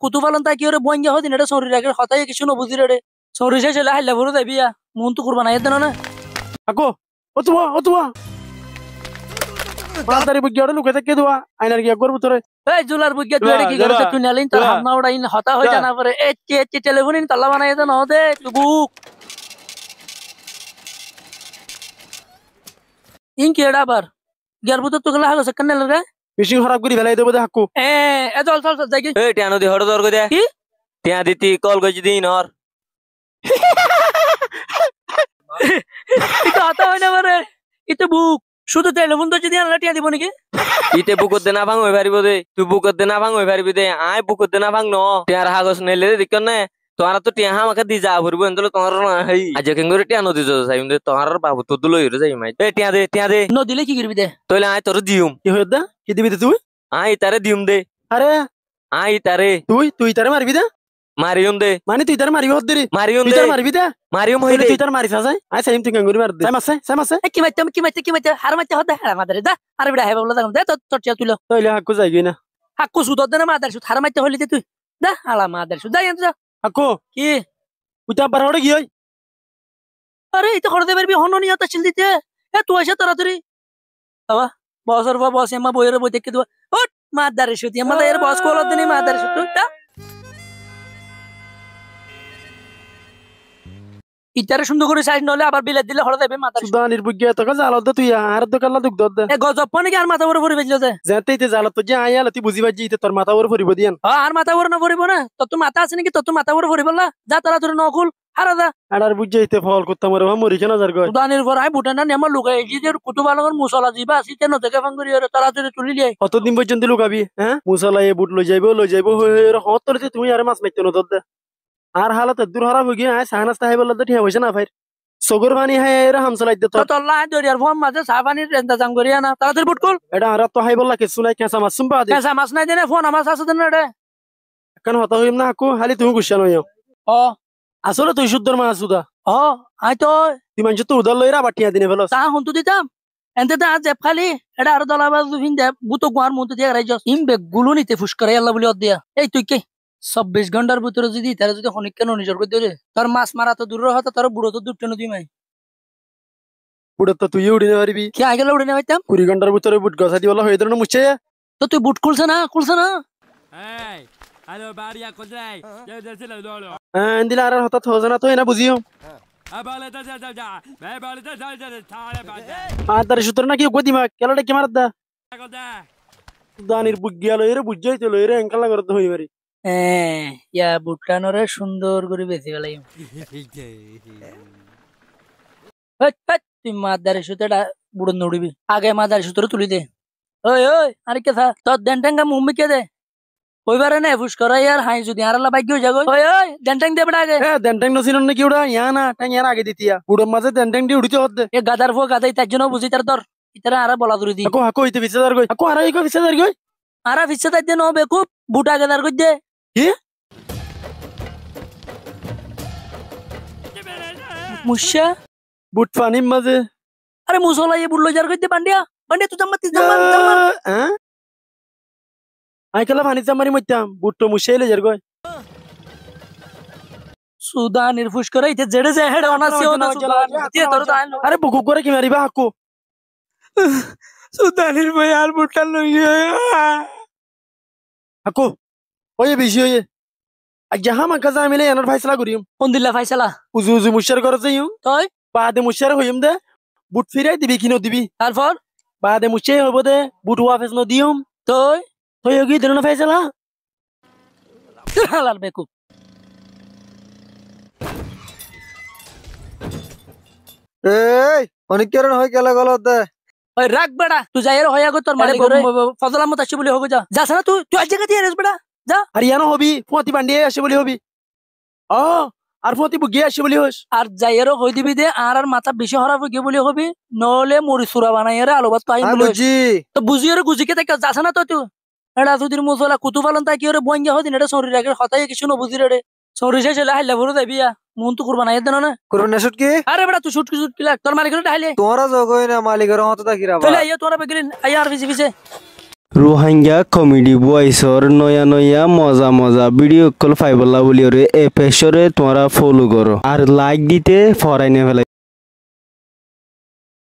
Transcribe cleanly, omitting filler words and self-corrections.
কুতুফালন তাই কি ওরে বইঙ্গা হদিন এটা শরীর রাখে হতাই কিছু না বুঝি রে শরীর শেষ হলে হাইলা ভরে যাবিয়া মন তো করবা না এদেন না আকো ও তুয়া মাতারি বুগিয়া লুকে থেকে দুয়া আইনার কি করব তোরে এই জুলার বুগিয়া তুই কি করছ তুই নালিন তোর হামনা উড়াইন হতা হই জানা পরে এ টেলিফোন ইন তালা বানাই দেন হদে বুক ইন কি এডা বার গিয়ার বুত তো গলা হাগছ কেন লাগে মিশিং খারাপ করি ফেলাই দেব দে হাকু এ চল চল যাই কি এই টিয়ানো দি হড় দর কই দে কি টিয়া দিতি কল কই দিন আর এটা হতা হই না পারে এটা বুক শুধু টেলিফোন তো যদি আনলা টিয়া দিব নাকি ইতে বুকত দে না ভাঙ হই পারিব দে তুই বুকত দে না ভাঙ হই পারিবি দে আই বুকত দে না ভাঙ ন টিয়ার হাগস নেলে দিকন নে তোরা তো টিয়া আমাকে দি যা ভরব এন্দলে তোর না হই আজ কেন করে টিয়া নদি যো যাইম দে তোর বাবু তো দুলো হইরে যাই মাই এ টিয়া দে ন দিলে কি করবি দে তোলে আই তোর দিউম কি হই দা কি দিবি তুই আই তারে দিউম দে আরে আই তারে তুই তারে মারবি দা মারিউম দে মানে তুই তারে মারিবি হদ দিরি মারিউম তুই দে তারে মারবি দা মারিউম হই দে তুই তারে মারিস আই আই সাইম তুই গঙ্গুরি মার দে সাইম আছে কি মাইতে হার মাইতে হদে হার মাদারে দা আর বিড়া হে বললা দে তোর টিয়া তুইলো তাইলে হাকু যাই গই না হাক্কু সুদ দে না মাদার সুদ হার মাইতে হলি তুই দা হালা মাদার সুদ যাই যা হাকু কি উতা বার হড়ে গিয়ে আরে এটা করে দে পারবি হন নিয়ত ছিল দিতে এ তুই এসে তাড়াতাড়ি বাবা বসর বস এমা বইরে বই দেখে দেবা ওট মাদারে সুদ এমা এর বস কোল দিনি মাদারে সুদ দা ইতারে সুন্দর করে সাইজ নলে আবার বিলে দিলে হড়ে দেবে মাদার সুদানির বুগিয়া তো জাল দে তুই আর দোকানলা দুক দদ দে এ গজব পানি কি আর মাথা উপরে পড়ে বেজলো যে যেতেইতে জাল তো যে আইয়াল তুই বুঝিবা জি তোর মাথা উপরে পড়িব দিয়ান আর মাথা উপরে না পড়িব না তো মাথা আছে নাকি তো মাথা উপরে পড়িব না যা তাড়াতাড়ি নকুল হারা যা আর বুঝাইতে ফল করতে মরে মরি কেন যার গয় সুদানির ঘর আই ভুটান না নেমা লুকাই যে কুতুবালগর মুসলা জিবা আসি তেন থেকে ফাং করি তাড়াতাড়ি তুলি লিয়ে কতদিন পর্যন্ত লুকাবি হ্যাঁ মুসালা এ বুট লই যাইব হত তোরতে তুমি আর মাছ মাইতে নদদ দে আর হালত দূর হারা হগি আয় সাহানাস্তা হাই বলদ ঠিয়া হইছে না ভাই সগর পানি হাই এর হামসলাই দে তো তোল্লা দরিয়ার ফর্ম মাঝে চা পানির ইন্তজাম করিয়া না তাড়াতাড়ি বুটকুল এটা আর তো হাই বললা কিছু নাই কেঁচা মাছ সুম্পা দে কেঁচা মাছ নাই দেনে ফোন আমার আছে দেন রে কেন হতা হইম না আকু হালি তুমি গুছিয়া নইও ও আসলে তুই শুদ্ধর মাছ সুদা ও আই তো তুই মানুষ তো উদার লইরা বাটিয়া দিনে ফেলস চা হুন্তু দিতাম এনতে তা জেব খালি এটা আর দলাবাজ দুফিন দে বুতো গুয়ার মন্ত দিয়ে রাইজস ইম বেগ গুলো নিতে ফুস করে আল্লাহ বলি দিয়া এই তুই কে 24 ঘন্টার ভিতরে যদি তারা যদি হনিক কেন নিজর করে দিলে তোর মাছ মারা তো দূর হতো তোর বুড়ো তো দুটো নদী মাই বুড়ো তো তুই উড়িনে পারবি কি আগে উড়ে নেবাইতাম 20 ঘন্টার ভিতরে বুট গছা দিওলা হয়ে ধরনের মুছে তো তুই বুট খুলছ না এই হ্যালো বাড়িয়া কোথায় যাও যাচ্ছিল দৌড়ো হ্যাঁ দিলা আর হঠাৎ হজ না তো এনা বুঝিও আবালে তা যা যা ভাই বাড়ি তা যা যা ছাড়ে বাজে আর তার সূত্র না কি গদিমা কেলাটা কি মারদা কোথায় দানির বুগিয়া লইরে বুঝাইতে লইরে এঙ্কালা করতে হই পারি ইয়া বুটটানরে সুন্দর করে বেশি গেলাই তুই মাদারে সুতোটা বুড়ো নড়িবি আগে মাদারে সুতোটা তুলি দে ওই আরে কে থা তোর দেন টেঙ্গা মুম্মি কে দে ওইবারে না ফুস করা ইয়ার হাই যদি আরালা বাইক হয়ে যাগো ওই দেন টেং দে বড় আগে দেন টেং নছিল না কি ওটা ইয়া না টেং ইয়ার আগে দিতিয়া বুড়োর মাঝে দেন টেং দি উড়িতে হদ এ গাদার ফো গাদাই তার জন্য বুঝি তার তোর ইতারা আরা বলা দূরে দি হাকো হইতে বিছাদার গই হাকো আরাই গই বিছাদার গই আরা ফিসে তাই দে নো বেকুব বুটা গাদার কই দে কি মুশা বুট পানির মাঝে আরে মুসলা এ বুড়লো যার কই দে পান্ডিয়া তুই জাম্মা হ্যাঁ আইকালা পানি জামারি মইতাম বুট তো মুশেলে যার গই সুদা নির্ফুস করে ইতে জেড়ে যায় হেড অনাসি না সুদা দিয়ে তোর দাইল আরে বুকু করে কি মারিবা হাকো সুদা নির্ভয় আর বুটটা লই হাকো ওই বেশি হয়ে আজ্ঞা মা কাজা মিলে এনার ফাইসলা করিম কোন দিলা ফাইসালা উজু মুশার করে যাইম তুই বাদে মুশার হইম দে বুট ফিরাই দিবি কিনো দিবি তারপর বাদে মুছে হইব দে বুট ওয়াফেস ন দিম তুই তুই কি দিন ফাইসলা হালাল বেকু এই অনেক কেরণ হয় কেলা গলত দে ওই রাখ বেড়া তুই যাইর হইয়া গো তোর মালিক ফজল আহমদ আসি বলি হোক যা যাস না তুই আজ জায়গা দিয়ে রেস বেড়া যা হরিয়ানা হবি ফতি বান্ডিয়ে আসে বলি হবি ও আর ফতি বুগিয়ে আসে বলি হোস আর যাইর হই দিবি দে আর মাথা বেশি হরাব গিয়ে বলি হবি নলে মরি সুরা বানাই রে আলো ভাত পাই বলি তো বুঝিয়ে গুজিকে তাই যাস না তো তুই এটা তুই মুসলা কুতুফালন তাই কি ওরে বইঙ্গা হদিন এটা শরীর রাখে হতাই কিছু না বুঝি রে শরীর শেষ হলে হাইলা ভরে যাবিয়া মন তো করবা না এদেন না করুন না শুটকি আরে বেটা তুই শুটকি লাগ তোর মালিকের ডাইলে তোরা জগই না মালিকের মত তা কিরা চলে আইয়া তোরা বেগলিন আইয়া আর বিছে রোহিঙ্গা কমেডি বয়সর নয়া নয়া মজা মজা ভিডিও কল ফাইবলা বলি এ পেশরে তোমরা ফলো করো আর লাইক দিতে ফরাইনে ফেলাই